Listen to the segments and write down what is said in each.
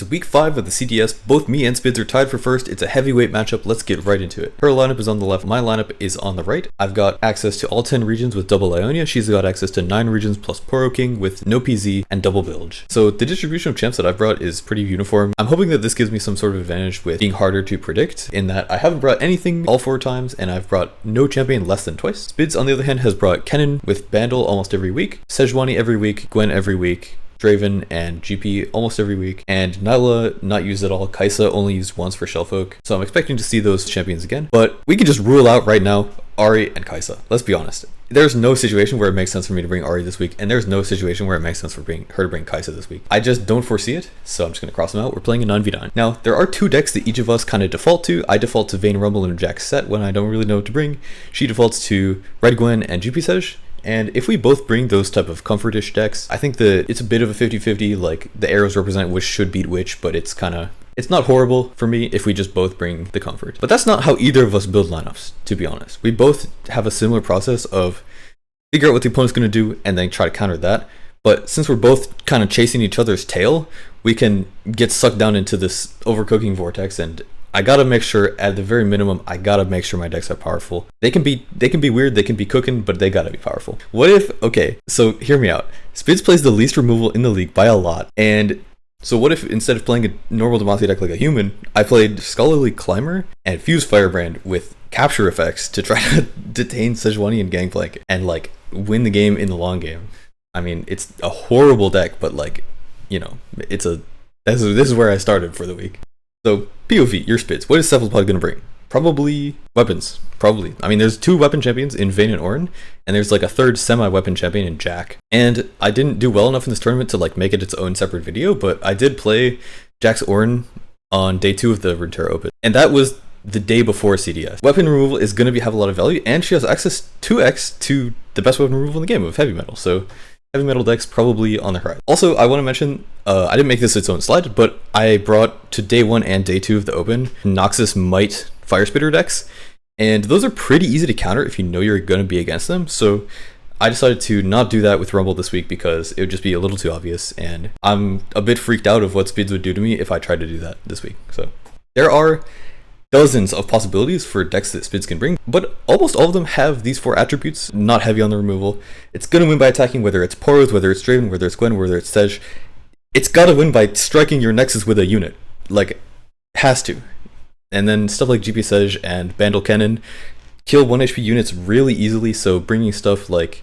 It's week 5 of the CDS. Both me and Spidz are tied for first. It's a heavyweight matchup. Let's get right into it. Her lineup is on the left. My lineup is on the right. I've got access to all 10 regions with double Ionia. She's got access to 9 regions plus Poro King with no PZ and double bilge. So the distribution of champs that I've brought is pretty uniform. I'm hoping that this gives me some sort of advantage with being harder to predict in that I haven't brought anything all 4 times and I've brought no champion less than twice. Spidz, on the other hand, has brought Kennen with Bandle almost every week, Sejuani every week, Gwen every week, Draven and GP almost every week, and Nyla not used at all. Kai'Sa only used once for Shellfolk, so I'm expecting to see those champions again. But we can just rule out right now Ahri and Kai'Sa. Let's be honest. There's no situation where it makes sense for me to bring Ahri this week, and there's no situation where it makes sense for her to bring Kai'Sa this week. I just don't foresee it, so I'm just going to cross them out. We're playing a 9v9. Now, there are 2 decks that each of us kind of default to. I default to Vayne Rumble and Jack's set when I don't really know what to bring. She defaults to Red Gwen and GP Sej. And if we both bring those type of comfort-ish decks, I think that it's a bit of a 50-50, like the arrows represent which should beat which, but it's not horrible for me if we just both bring the comfort. But that's not how either of us build lineups, to be honest. We both have a similar process of figure out what the opponent's going to do and then try to counter that. But since we're both kind of chasing each other's tail, we can get sucked down into this overcooking vortex, and I gotta make sure, at the very minimum, I gotta make sure my decks are powerful. They can be weird, they can be cooking, but they gotta be powerful. What if, okay, so hear me out. Spidz plays the least removal in the league by a lot, and so what if instead of playing a normal Demacia deck like a human, I played Scholarly Climber and Fuse Firebrand with capture effects to try to detain Sejuani and Gangplank and like win the game in the long game? I mean, it's a horrible deck, but like, you know, this is where I started for the week. So, POV, you're Spidz. What is Cephalopod going to bring? Probably weapons. Probably. I mean, there's 2 weapon champions in Vayne and Ornn, and there's like a 3rd semi-weapon champion in Jack. And I didn't do well enough in this tournament to like make it its own separate video, but I did play Jack's Ornn on day 2 of the Runeterra Open. And that was the day before CDS. Weapon removal is going to have a lot of value, and she has access 2x to the best weapon removal in the game of heavy metal. So heavy metal decks probably on the horizon. Also, I want to mention, I didn't make this its own slide, but I brought to day 1 and day 2 of the Open Noxus Might Fire Spitter decks, and those are pretty easy to counter if you know you're going to be against them. So I decided to not do that with Rumble this week because it would just be a little too obvious, and I'm a bit freaked out of what Spidz would do to me if I tried to do that this week. So there are dozens of possibilities for decks that Spidz can bring, but almost all of them have these 4 attributes, not heavy on the removal. It's going to win by attacking, whether it's Poros, whether it's Draven, whether it's Gwen, whether it's Sej. It's got to win by striking your Nexus with a unit. Like, has to. And then stuff like GP Sej and Bandle Kennen kill 1 HP units really easily, so bringing stuff like,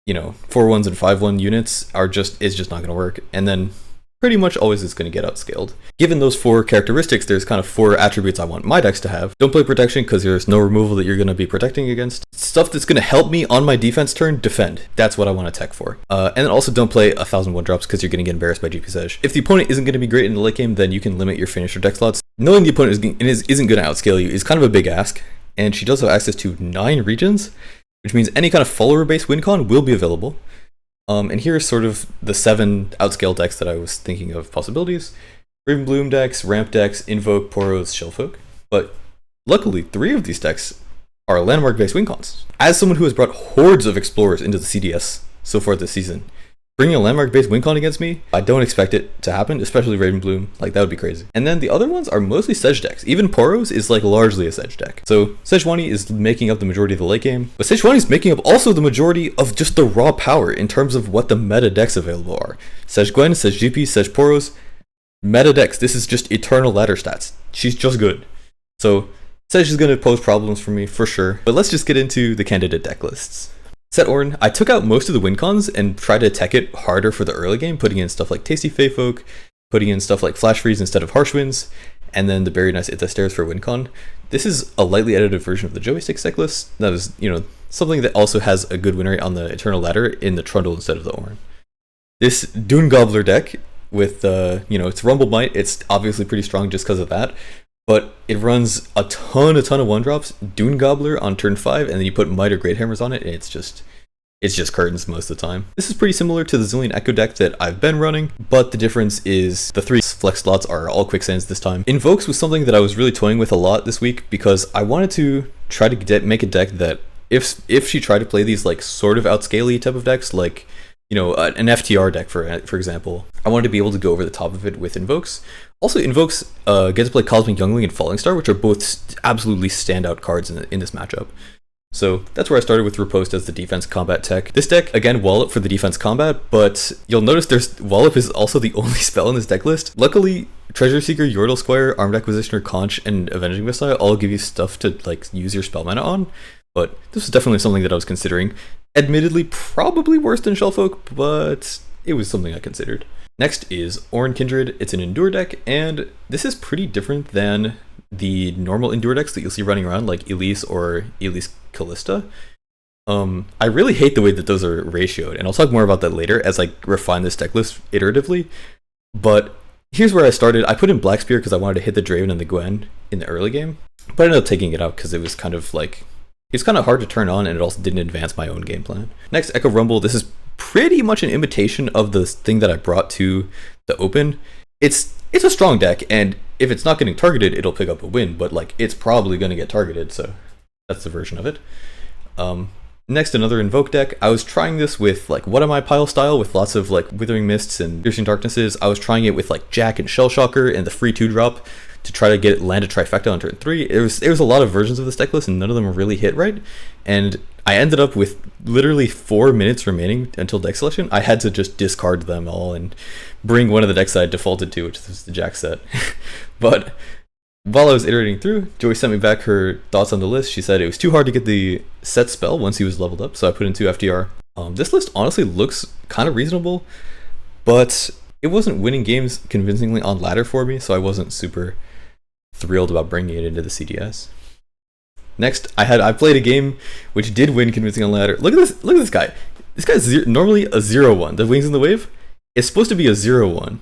you know, 4-1s and 5-1 units is just not going to work. And then pretty much always is going to get outscaled. Given those 4 characteristics, there's kind of 4 attributes I want my decks to have. Don't play protection because there's no removal that you're going to be protecting against. Stuff that's going to help me on my defense turn, defend. That's what I want to tech for. And then also don't play 1,000 1-drops because you're going to get embarrassed by GP Sej. If the opponent isn't going to be great in the late game, then you can limit your finisher deck slots. Knowing the opponent isn't going to outscale you is kind of a big ask, and she does have access to 9 regions, which means any kind of follower-based win con will be available. And here's sort of the 7 outscale decks that I was thinking of possibilities. Raven Bloom decks, Ramp decks, Invoke, Poros, Shellfolk. But luckily, 3 of these decks are landmark-based win cons. As someone who has brought hordes of explorers into the CDS so far this season, bringing a landmark-based win con against me, I don't expect it to happen, especially Raven Bloom. Like, that would be crazy. And then the other ones are mostly Sej decks. Even Poros is like largely a Sej deck. So Sejuani is making up the majority of the late game, but Sejuani is making up also the majority of just the raw power in terms of what the meta decks available are. Sej Gwen, Sej GP, Sej Poros, meta decks. This is just eternal ladder stats. She's just good. So Sej is going to pose problems for me for sure, but let's just get into the candidate deck lists. Set Ornn, I took out most of the win cons and tried to tech it harder for the early game, putting in stuff like Tasty Fey Folk, putting in stuff like Flash Freeze instead of Harsh Winds, and then the Very Nice Itha Stairs for win con. This is a lightly edited version of the Joey Stick deck list. That is, you know, something that also has a good win rate on the Eternal Ladder in the Trundle instead of the Ornn. This Dune Gobbler deck with, it's Rumble Might, it's obviously pretty strong just because of that. But it runs a ton of 1-drops, Dune Gobbler on turn 5, and then you put Might or Great Hammers on it, and it's just curtains most of the time. This is pretty similar to the Zillion Echo deck that I've been running, but the difference is the 3 flex slots are all quicksands this time. Invokes was something that I was really toying with a lot this week because I wanted to try to make a deck that if she tried to play these like sort of outscaley type of decks like an FTR deck, for example. I wanted to be able to go over the top of it with Invokes. Also, Invokes get to play Cosmic Youngling and Falling Star, which are both absolutely standout cards in this matchup. So that's where I started with Riposte as the defense combat tech. This deck, again, Wallop for the defense combat, but you'll notice Wallop is also the only spell in this deck list. Luckily, Treasure Seeker, Yordle Squire, Armed Acquisitioner, Conch, and Avenging Missile all give you stuff to use your spell mana on, but this was definitely something that I was considering. Admittedly, probably worse than Shellfolk, but it was something I considered. Next is Orin Kindred. It's an Endure deck, and this is pretty different than the normal Endure decks that you'll see running around, like Elise or Elise Callista. I really hate the way that those are ratioed, and I'll talk more about that later as I refine this deck list iteratively. But here's where I started. I put in Black Spear because I wanted to hit the Draven and the Gwen in the early game, but I ended up taking it out because it was kind of hard to turn on, and it also didn't advance my own game plan. Next, Echo Rumble. This is pretty much an imitation of the thing that I brought to the Open. It's a strong deck, and if it's not getting targeted, it'll pick up a win, but it's probably going to get targeted, so that's the version of it. Next, another Invoke deck. I was trying this with What Am I Pile style with lots of Withering Mists and Piercing Darknesses. I was trying it with Jack and Shell Shocker and the free 2-drop to try to get land a trifecta on turn 3. There was a lot of versions of this deck list, and none of them really hit right, and I ended up with literally 4 minutes remaining until deck selection. I had to just discard them all and bring one of the decks I had defaulted to, which was the Jack set. But while I was iterating through, Joey sent me back her thoughts on the list. She said it was too hard to get the set spell once he was leveled up, so I put in 2 FTR. This list honestly looks kind of reasonable, but it wasn't winning games convincingly on ladder for me, so I wasn't super thrilled about bringing it into the CDS. Next, I played a game which did win convincing on ladder. Look at this guy. This guy's normally a 0-1. The Wings in the Wave is supposed to be a 0-1.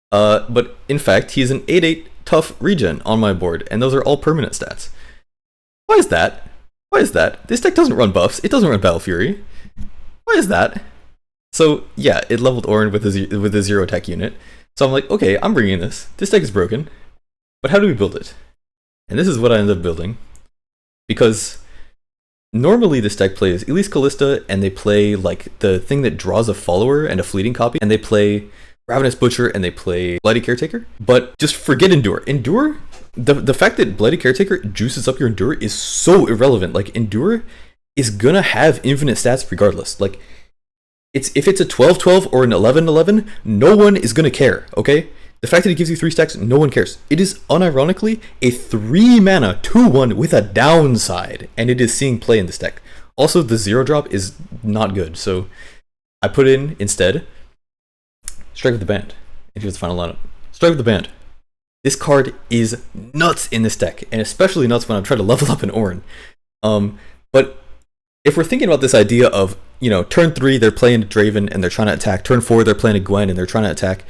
But in fact, he's an 8-8 tough regen on my board, and those are all permanent stats. Why is that? This deck doesn't run buffs. It doesn't run Battle Fury. Why is that? So yeah, it leveled Orin with a 0 attack unit. So I'm like, okay, I'm bringing this. This deck is broken. But how do we build it? And this is what I ended up building. Because normally this deck plays Elise Callista, and they play the thing that draws a follower and a fleeting copy, and they play Ravenous Butcher, and they play Bloody Caretaker. But just forget Endure. Endure, the fact that Bloody Caretaker juices up your Endure is so irrelevant. Endure is gonna have infinite stats regardless. If it's a 12-12 or an 11-11, no one is gonna care, okay? The fact that it gives you 3 stacks, no one cares. It is unironically a 3 mana 2-1 with a downside, and it is seeing play in this deck. Also, the 0-drop is not good, so I put in instead Strike with the Band. And here's the final lineup. Strike with the Band. This card is nuts in this deck, and especially nuts when I'm trying to level up an Orin. But if we're thinking about this idea of, turn 3 they're playing a Draven and they're trying to attack, turn 4 they're playing a Gwen and they're trying to attack,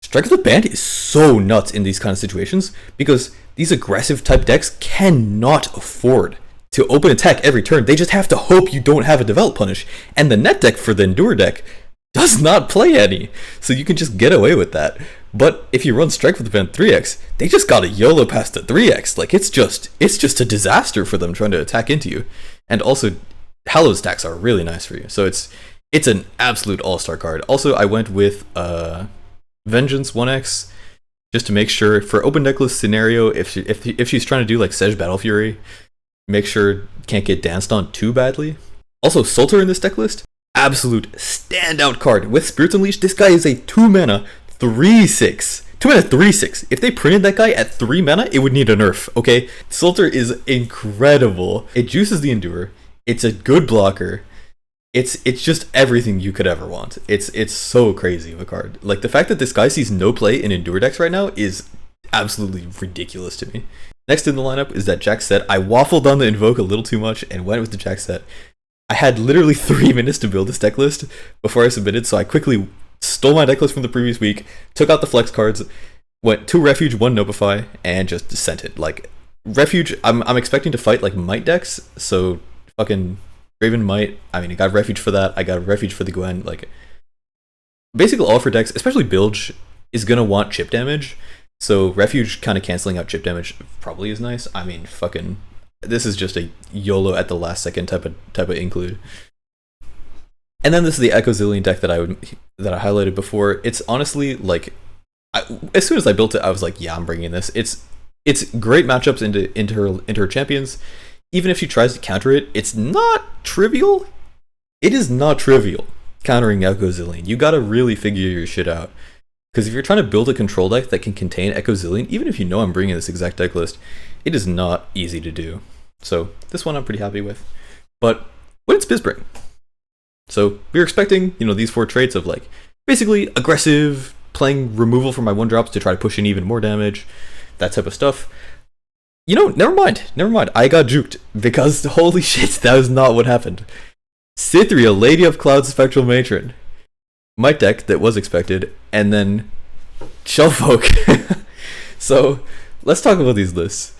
Strike of the Band is so nuts in these kind of situations because these aggressive type decks cannot afford to open attack every turn. They just have to hope you don't have a Develop Punish, and the net deck for the Endure deck does not play any, so you can just get away with that. But if you run Strike with the Band 3x, they just gotta YOLO past the 3x. It's just a disaster for them trying to attack into you. And also, Hallowed stacks are really nice for you, so it's an absolute all-star card. Also, I went with Vengeance 1x just to make sure for open decklist scenario, if she's trying to do Sedge Battle Fury, make sure can't get danced on too badly. Also, Sulter in this deck list, absolute standout card. With Spirits Unleashed, this guy is a 2 mana 3/6. 2 mana 3/6. If they printed that guy at 3 mana, it would need a nerf, okay? Sulter is incredible. It juices the Endure. It's a good blocker. It's just everything you could ever want. It's so crazy of a card. The fact that this guy sees no play in Endure decks right now is absolutely ridiculous to me. Next in the lineup is that Jack set. I waffled on the Invoke a little too much and went with the Jack set. I had literally 3 minutes to build this deck list before I submitted, so I quickly stole my deck list from the previous week, took out the flex cards, went 2 Refuge, 1 Notify, and just sent it. Refuge, I'm expecting to fight Might decks, so fucking Raven Might. I got Refuge for that. I got Refuge for the Gwen. Basically all for decks, especially Bilge, is gonna want chip damage. So Refuge kind of canceling out chip damage probably is nice. Fucking, this is just a YOLO at the last second type of include. And then this is the Echo Zillion deck that I highlighted before. It's honestly like, as soon as I built it, I was like, yeah, I'm bringing this. It's great matchups into her champions. Even if she tries to counter it, it's not trivial. It is not trivial countering Echo Zillion. You gotta really figure your shit out. Because if you're trying to build a control deck that can contain Echo Zillion, even if you know I'm bringing this exact deck list, it is not easy to do. So this one I'm pretty happy with. But what did Spidz bring? So we were expecting, these 4 traits of like basically aggressive, playing removal for my 1-drops to try to push in even more damage, that type of stuff. Never mind. I got juked because holy shit, that was not what happened. Cytheria, Lady of Cloud, Spectral Matron. My deck that was expected, and then Shellfolk. So let's talk about these lists.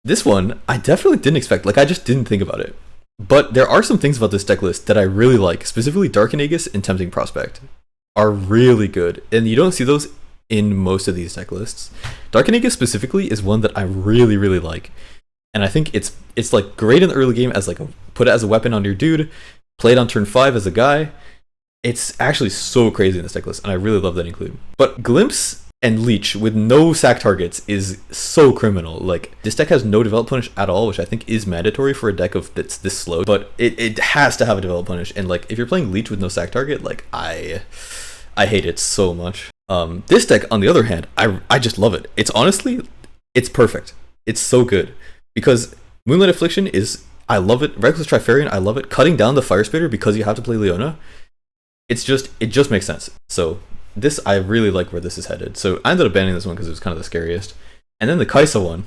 This one, I definitely didn't expect. Like, I just didn't think about it. But there are some things about this deck list that I really like. Specifically, Dark Aegis and Tempting Prospect are really good. And you don't see those in most of these deck lists. Dark Aegis specifically is one that I really, really like. And I think it's like great in the early game as like put it as a weapon on your dude, play it on turn 5 as a guy. It's actually so crazy in this deck list, and I really love that include. But Glimpse and Leech with no sack targets is so criminal. Like, this deck has no develop punish at all, which I think is mandatory for a deck that's this slow, but it has to have a develop punish. And like, if you're playing Leech with no sack target, like I hate it so much. This deck, on the other hand, I just love it. It's honestly, it's perfect. It's so good because Moonlight Affliction I love it. Reckless Trifarian, I love it. Cutting down the Fire Spitter because you have to play Leona. It just makes sense. So I really like where this is headed. So I ended up banning this one because it was kind of the scariest. And then the Kaisa one,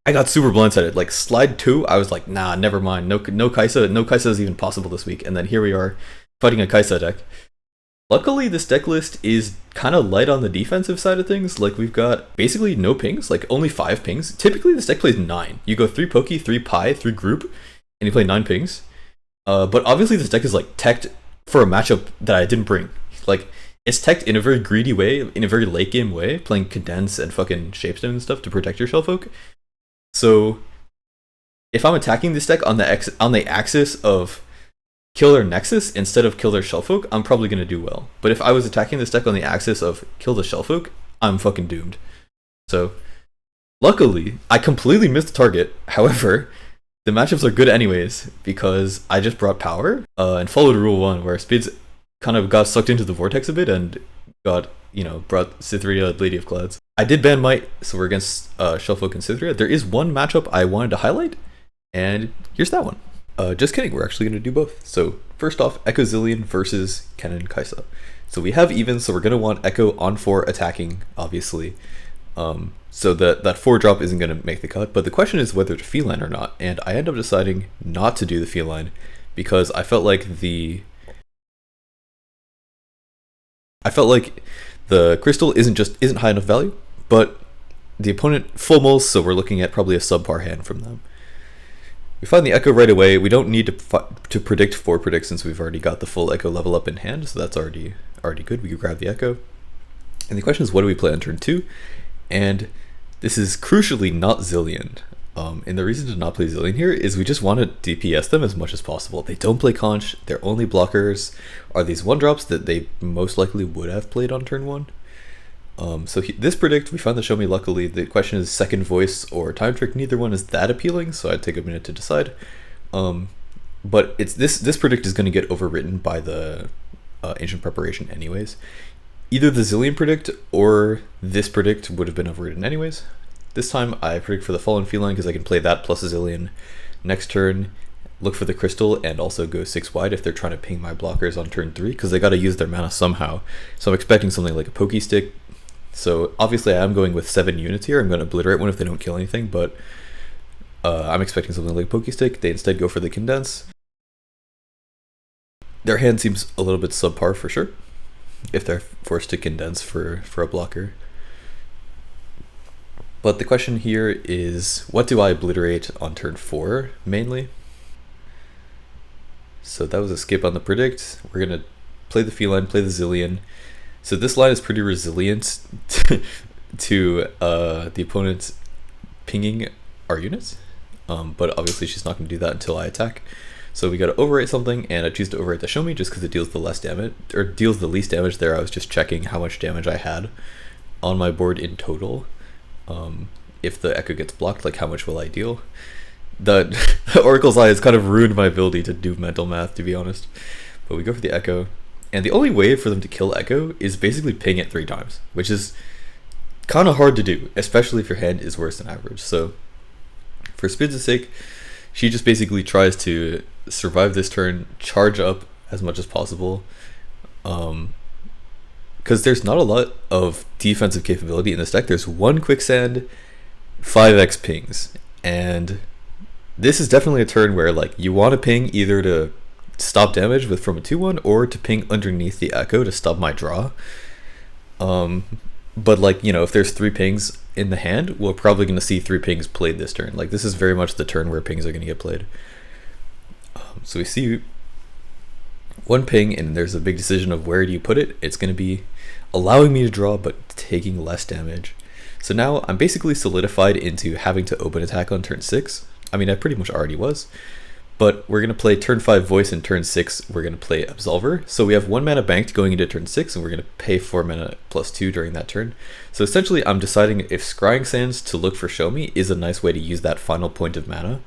I got super blindsided. Like slide 2, I was like, nah, never mind. No Kaisa is even possible this week. And then here we are fighting a Kaisa deck. Luckily, this deck list is kind of light on the defensive side of things. Like, we've got basically no pings, like only 5 pings. Typically, this deck plays 9. You go 3 Poke, 3 Pi, 3 Group, and you play 9 pings. But obviously, this deck is like teched for a matchup that I didn't bring. Like, it's teched in a very greedy way, in a very late game way, playing Condense and fucking Shapestone and stuff to protect your Shellfolk. So, if I'm attacking this deck on the axis of kill their Nexus instead of kill their Shellfolk, I'm probably going to do well. But if I was attacking this deck on the axis of kill the Shellfolk, I'm fucking doomed. So, luckily, I completely missed the target. However, the matchups are good anyways, because I just brought power and followed rule 1, where Spidz kind of got sucked into the vortex a bit and brought Cytheria, Lady of Clouds. I did ban Might, so we're against Shellfolk and Cytheria. There is one matchup I wanted to highlight, and here's that one. Just kidding, we're actually going to do both. So first off, Echo Zillion versus Kennen Kaisa. So we have even, so we're going to want Echo on 4 attacking, obviously. So that 4-drop isn't going to make the cut, but the question is whether to Feline or not, and I end up deciding not to do the Feline because I felt like the crystal isn't high enough value, but the opponent full mulls, so we're looking at probably a subpar hand from them. We find the Echo right away. We don't need to predict 4 predict since we've already got the full Echo level up in hand, so that's already good. We can grab the Echo. And the question is, what do we play on turn 2? And this is crucially not Zillion. And the reason to not play Zillion here is we just want to DPS them as much as possible. They don't play Conch. Their only blockers are these 1-drops that they most likely would have played on turn 1. This predict, we found the Show Me luckily. The question is Second Voice or Time Trick. Neither one is that appealing, so I'd take a minute to decide. But it's this predict is going to get overwritten by the Ancient Preparation anyways. Either the Zillion predict or this predict would have been overwritten anyways. This time I predict for the Fallen Feline because I can play that plus a Zillion. Next turn, look for the Crystal and also go 6 wide if they're trying to ping my blockers on turn 3 because they got to use their mana somehow. So I'm expecting something like a Pokey Stick. So obviously I am going with 7 units here. I'm going to obliterate one if they don't kill anything, but I'm expecting something like Pokey Stick. They instead go for the Condense. Their hand seems a little bit subpar for sure if they're forced to Condense for a blocker. But the question here is, what do I obliterate on turn 4 mainly? So that was a skip on the predict. We're going to play the Feline, play the Zillion. So this line is pretty resilient to the opponent pinging our units. But obviously she's not going to do that until I attack. So we got to overwrite something, and I choose to overwrite the Show Me just because it deals the less damage, or deals the least damage there. I was just checking how much damage I had on my board in total. If the Echo gets blocked, like how much will I deal? The Oracle's Eye has kind of ruined my ability to do mental math, to be honest. But we go for the Echo, and the only way for them to kill Echo is basically ping it 3 times, which is kind of hard to do, especially if your hand is worse than average. So for Spidz' sake, she just basically tries to survive this turn, charge up as much as possible, because there's not a lot of defensive capability in this deck. There's 1 Quicksand, 5x pings, and this is definitely a turn where like you want to ping either to stop damage with from a 2/1 or to ping underneath the Echo to stop my draw. But like, you know, if there's 3 pings in the hand, we're probably going to see 3 pings played this turn. Like this is very much the turn where pings are going to get played. So we see 1 ping, and there's a big decision of where do you put it. It's going to be allowing me to draw but taking less damage. So now I'm basically solidified into having to open attack on turn 6. I mean, I pretty much already was. But we're going to play turn 5 Voice, and turn 6 we're going to play Absolver. So we have 1 mana banked going into turn 6, and we're going to pay 4 mana plus 2 during that turn. So essentially I'm deciding if Scrying Sands to look for Show Me is a nice way to use that final point of mana.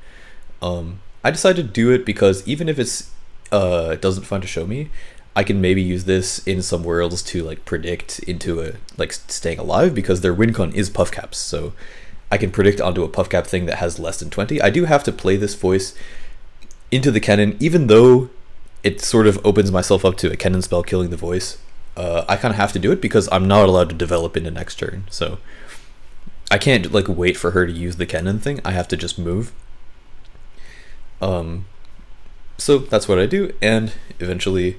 I decided to do it because even if it's doesn't find a Show Me, I can maybe use this in some worlds to like predict into a like staying alive, because their win con is puff caps. So I can predict onto a puff cap thing that has less than 20. I do have to play this Voice into the cannon, even though it sort of opens myself up to a cannon spell killing the Voice. I kind of have to do it because I'm not allowed to develop into next turn. So I can't like wait for her to use the cannon thing. I have to just move. So that's what I do, and eventually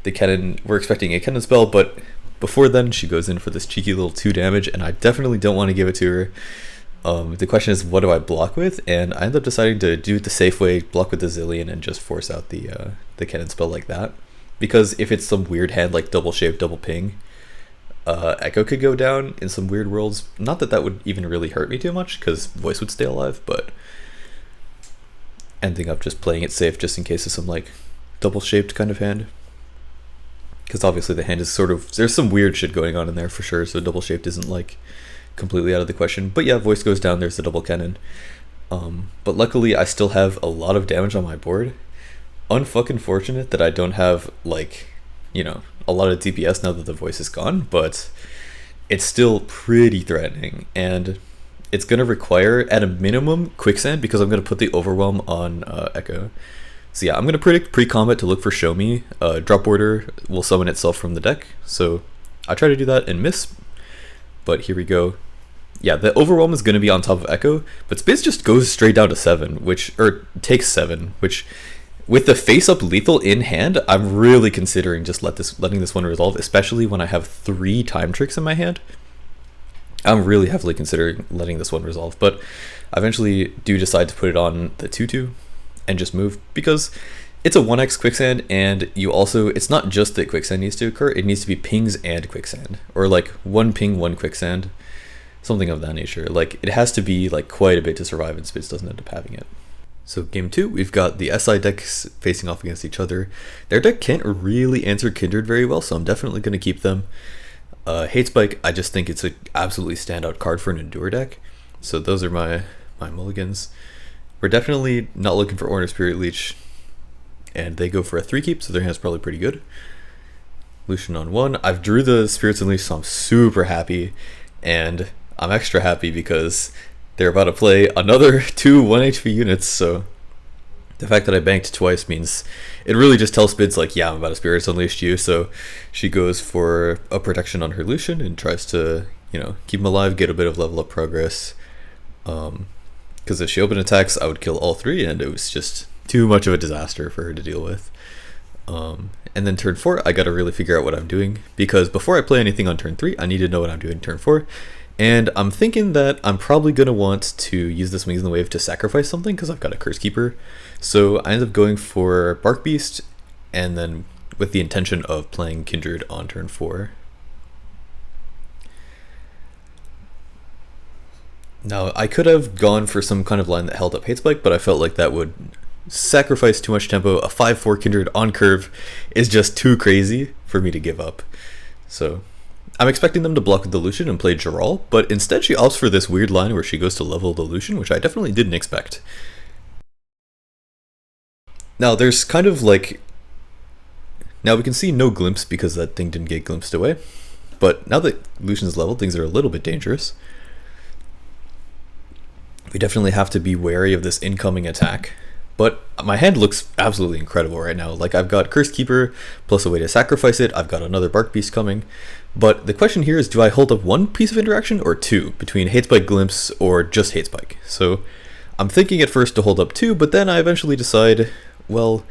the cannon, we're expecting a cannon spell, but before then she goes in for this cheeky little 2 damage, and I definitely don't want to give it to her. The question is, what do I block with? And I end up deciding to do it the safe way, block with the Zillion, and just force out the cannon spell like that. Because if it's some weird hand like double shape, double ping, Echo could go down in some weird worlds. Not that that would even really hurt me too much, because Voice would stay alive, but ending up just playing it safe just in case of some like double shaped kind of hand. Because obviously the hand is sort of, there's some weird shit going on in there for sure, so double shaped isn't like completely out of the question. But yeah, Voice goes down, there's the double cannon. But luckily I still have a lot of damage on my board. Unfucking fortunate that I don't have like, you know, a lot of DPS now that the Voice is gone, but it's still pretty threatening, and it's going to require at a minimum Quicksand, because I'm going to put the Overwhelm on Echo. So yeah, I'm going to predict pre-combat to look for Show Me. Drop Order will summon itself from the deck, so I try to do that and miss, but here we go. Yeah, the Overwhelm is going to be on top of Echo, but Spidz just goes straight down to 7, or takes 7, which with the face-up lethal in hand, I'm really considering just letting this one resolve, especially when I have 3 time tricks in my hand. I'm really heavily considering letting this one resolve, but I eventually do decide to put it on the 2/2 and just move, because it's a 1x Quicksand, and you also, it's not just that Quicksand needs to occur, it needs to be pings and Quicksand, or like 1 ping, 1 Quicksand, something of that nature. Like it has to be like quite a bit to survive, and Spidz doesn't end up having it. So game 2, we've got the SI decks facing off against each other. Their deck can't really answer Kindred very well, so I'm definitely going to keep them. Hate Spike, I just think it's an absolutely standout card for an Endure deck. So those are my mulligans. We're definitely not looking for Order Spirit Leech, and they go for a 3 keep, so their hand's probably pretty good. Lucian on 1. I've drew the Spirits Unleashed, so I'm super happy, and I'm extra happy because they're about to play another 2 1 HP units, so the fact that I banked twice means it really just tells Spidz like, yeah, I'm about to Spirits Unleashed you, so she goes for a protection on her Lucian and tries to, you know, keep him alive, get a bit of level up progress. Because if she open attacks, I would kill all 3, and it was just too much of a disaster for her to deal with. And then turn 4, I gotta really figure out what I'm doing, because before I play anything on turn 3, I need to know what I'm doing turn 4. And I'm thinking that I'm probably going to want to use this Wings in the Wave to sacrifice something, because I've got a Curse Keeper. So I end up going for Bark Beast, and then with the intention of playing Kindred on turn 4. Now, I could have gone for some kind of line that held up Hate Spike, but I felt like that would sacrifice too much tempo. A 5-4 Kindred on curve is just too crazy for me to give up. So I'm expecting them to block with the Lucian and play Geralt, but instead she opts for this weird line where she goes to level the Lucian, which I definitely didn't expect. Now there's kind of like... Now we can see no glimpse because that thing didn't get glimpsed away. But now that Lucian's leveled, things are a little bit dangerous. We definitely have to be wary of this incoming attack. But my hand looks absolutely incredible right now. Like, I've got Cursed Keeper plus a way to sacrifice it. I've got another Bark Beast coming. But the question here is, do I hold up one piece of interaction or two between Hate Spike, Glimpse, or just Hate Spike? So I'm thinking at first to hold up two, but then I eventually decide, well,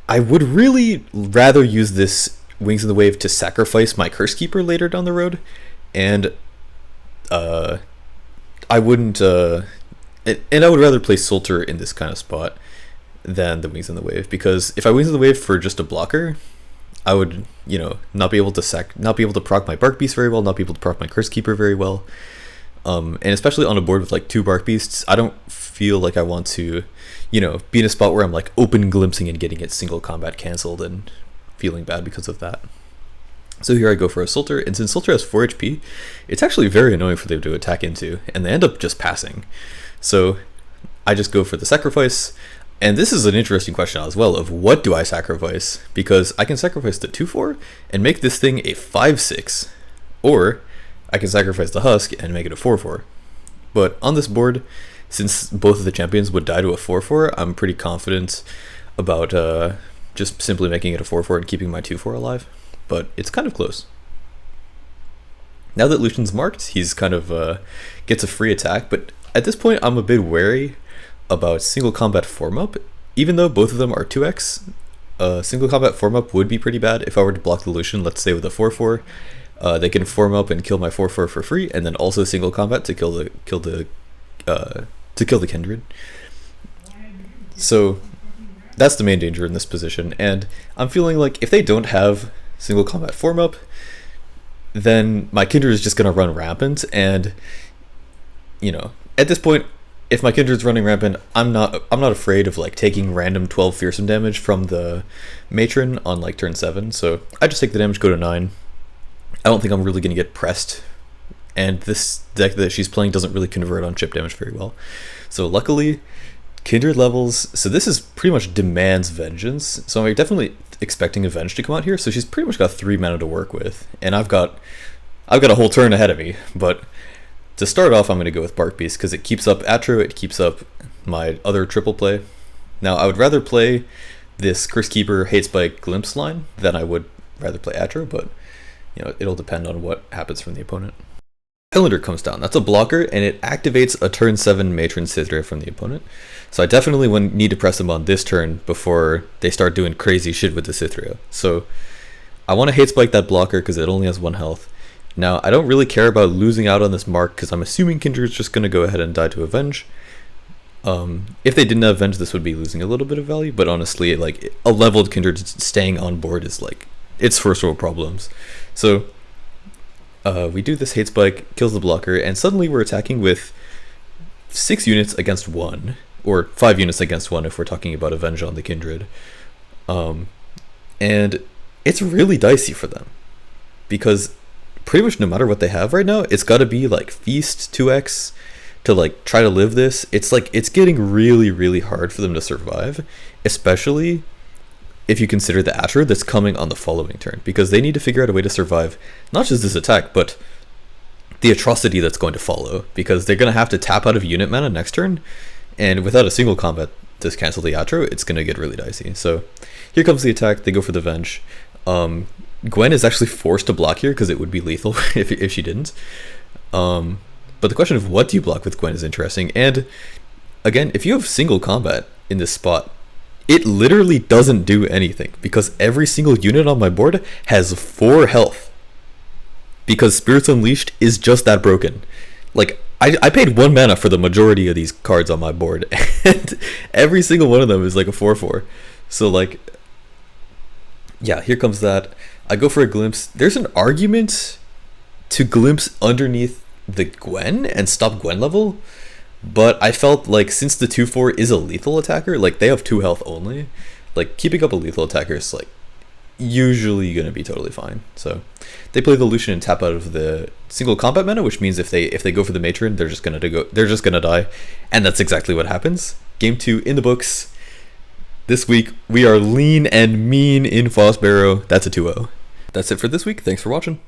I would really rather use this Wings of the Wave to sacrifice my Curse Keeper later down the road, and I wouldn't, and I would rather play Solter in this kind of spot than the Wings in the Wave, because if I Wings in the Wave for just a blocker, I would, you know, not be able to proc my Bark Beast very well, not be able to proc my Curse Keeper very well, and especially on a board with like 2 Bark Beasts, I don't feel like I want to, you know, be in a spot where I'm like open glimpsing and getting it single combat cancelled and feeling bad because of that. So here I go for a Solter, and since Solter has 4 HP, it's actually very annoying for them to attack into, and they end up just passing. So I just go for the sacrifice, and this is an interesting question as well of what do I sacrifice, because I can sacrifice the 2-4 and make this thing a 5-6, or I can sacrifice the Husk and make it a 4-4. But on this board, since both of the champions would die to a 4-4, I'm pretty confident about just simply making it a 4-4 and keeping my 2-4 alive. But it's kind of close. Now that Lucian's marked, he's kind of gets a free attack, but at this point I'm a bit wary about single combat form up. Even though both of them are 2x, single combat form up would be pretty bad if I were to block the Lucian, let's say with a 4-4. They can form up and kill my 4-4 for free, and then also single combat to kill the Kindred. So that's the main danger in this position, and I'm feeling like if they don't have single combat form up, then my Kindred is just going to run rampant, and you know, at this point, if my Kindred's running rampant, I'm not afraid of like taking random 12 fearsome damage from the Matron on like turn 7, so I just take the damage, go to 9. I don't think I'm really going to get pressed, and this deck that she's playing doesn't really convert on chip damage very well. So luckily, Kindred levels, so this is pretty much demands Vengeance, so I'm definitely expecting Avenge to come out here, so she's pretty much got 3 mana to work with, and I've got a whole turn ahead of me. But to start off, I'm going to go with Bark Beast, because it keeps up Atro, it keeps up my other triple play. Now, I would rather play this Curse Keeper, Hate Spike, Glimpse line than I would rather play Atro, but you know, it'll depend on what happens from the opponent. Highlander comes down. That's a blocker, and it activates a turn 7 Matron Cytherea from the opponent. So I definitely need to press them on this turn before they start doing crazy shit with the Cytherea. So I want to Hate Spike that blocker because it only has 1 health. Now, I don't really care about losing out on this mark because I'm assuming Kindred's just going to go ahead and die to Avenge. If they didn't have Avenge, this would be losing a little bit of value, but honestly, like, a leveled Kindred staying on board is like, it's first world problems. So we do this Hate Spike, kills the blocker, and suddenly we're attacking with 6 units against 1, or 5 units against 1 if we're talking about Avenge on the Kindred. And it's really dicey for them, because pretty much no matter what they have right now, it's got to be like Feast 2x to like try to live this. It's like, it's getting really, really hard for them to survive, especially if you consider the Atro that's coming on the following turn, because they need to figure out a way to survive not just this attack, but the atrocity that's going to follow, because they're going to have to tap out of unit mana next turn, and without a single combat to cancel the Atro, it's going to get really dicey. So here comes the attack, they go for the Venge. Gwen is actually forced to block here because it would be lethal if she didn't. But the question of what do you block with Gwen is interesting, and again, if you have single combat in this spot, it literally doesn't do anything, because every single unit on my board has 4 health, because Spirits Unleashed is just that broken. Like, I paid 1 mana for the majority of these cards on my board, and every single one of them is like a 4-4. So like, yeah, here comes that. I go for a Glimpse. There's an argument to Glimpse underneath the Gwen and stop Gwen level, But I felt like since the 2/4 is a lethal attacker, like they have 2 health only, like keeping up a lethal attacker is like usually gonna be totally fine. So they play the Lucian and tap out of the single combat mana, which means if they go for the matron, they're just gonna die, and that's exactly what happens. Game 2 in the books. This week we are lean and mean in Foss Barrow. That's a 2-0. That's it for this week. Thanks for watching.